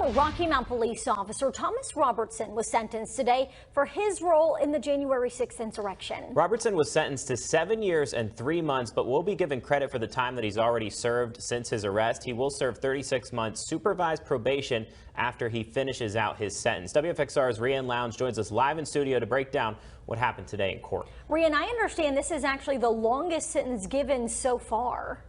Former Rocky Mount police officer Thomas Robertson was sentenced today for his role in the January 6th insurrection. Robertson was sentenced to 7 years and 3 months, but will be given credit for the time that he's already served since his arrest. He will serve 36 months supervised probation after he finishes out his sentence. WFXR's Rian Lounge joins us live in studio to break down what happened today in court. Rian, I understand this is actually the longest sentence given so far.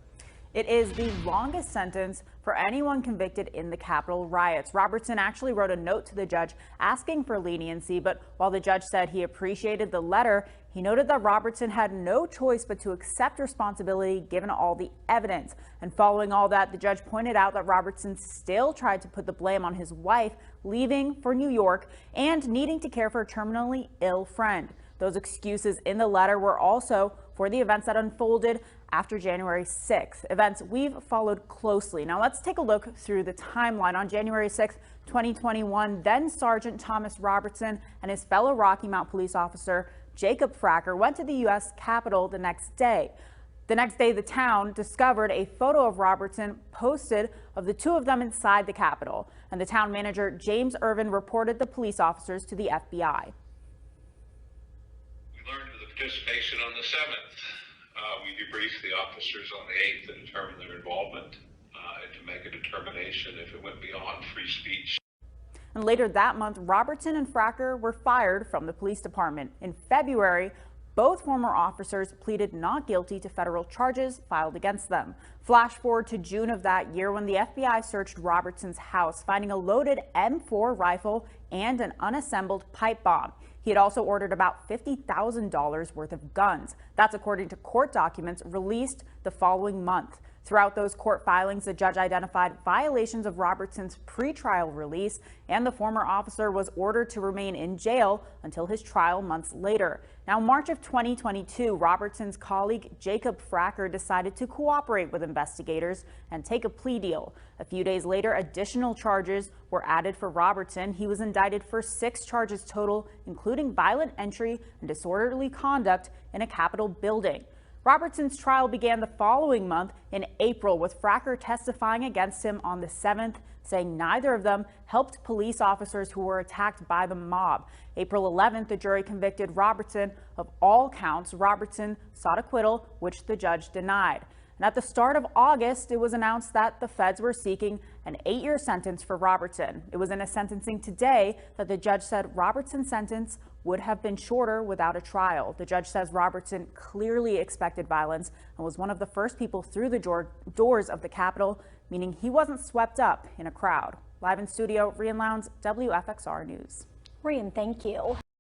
It is the longest sentence for anyone convicted in the Capitol riots. Robertson actually wrote a note to the judge asking for leniency, but while the judge said he appreciated the letter, he noted that Robertson had no choice but to accept responsibility given all the evidence. And following all that, the judge pointed out that Robertson still tried to put the blame on his wife leaving for New York and needing to care for a terminally ill friend. Those excuses in the letter were also for the events that unfolded after January 6th, events we've followed closely. Now let's take a look through the timeline. On January 6th, 2021, then Sergeant Thomas Robertson and his fellow Rocky Mount police officer Jacob Fracker went to the U.S. Capitol the next day. The next day, the town discovered a photo of Robertson posted of the two of them inside the Capitol, and the town manager James Irvin reported the police officers to the FBI. We learned of the participation on the 7th. We debriefed the officers on the 8th to determine their involvement and to make a determination if it went beyond free speech. And later that month, Robertson and Fracker were fired from the police department. In February, both former officers pleaded not guilty to federal charges filed against them. Flash forward to June of that year when the FBI searched Robertson's house, finding a loaded M4 rifle and an unassembled pipe bomb. He had also ordered about $50,000 worth of guns. That's according to court documents released the following month. Throughout those court filings, the judge identified violations of Robertson's pretrial release, and the former officer was ordered to remain in jail until his trial months later. Now, March of 2022, Robertson's colleague Jacob Fracker decided to cooperate with investigators and take a plea deal. A few days later, additional charges were added for Robertson. He was indicted for 6 charges total, including violent entry and disorderly conduct in a Capitol building. Robertson's trial began the following month in April, with Fracker testifying against him on the 7th, saying neither of them helped police officers who were attacked by the mob. April 11th, the jury convicted Robertson of all counts. Robertson sought acquittal, which the judge denied. And at the start of August, it was announced that the feds were seeking an 8-year sentence for Robertson. It was in a sentencing today that the judge said Robertson's sentence would have been shorter without a trial. The judge says Robertson clearly expected violence and was one of the first people through the doors of the Capitol, meaning he wasn't swept up in a crowd. Live in studio, Rian Lounge, WFXR News. Rian, thank you.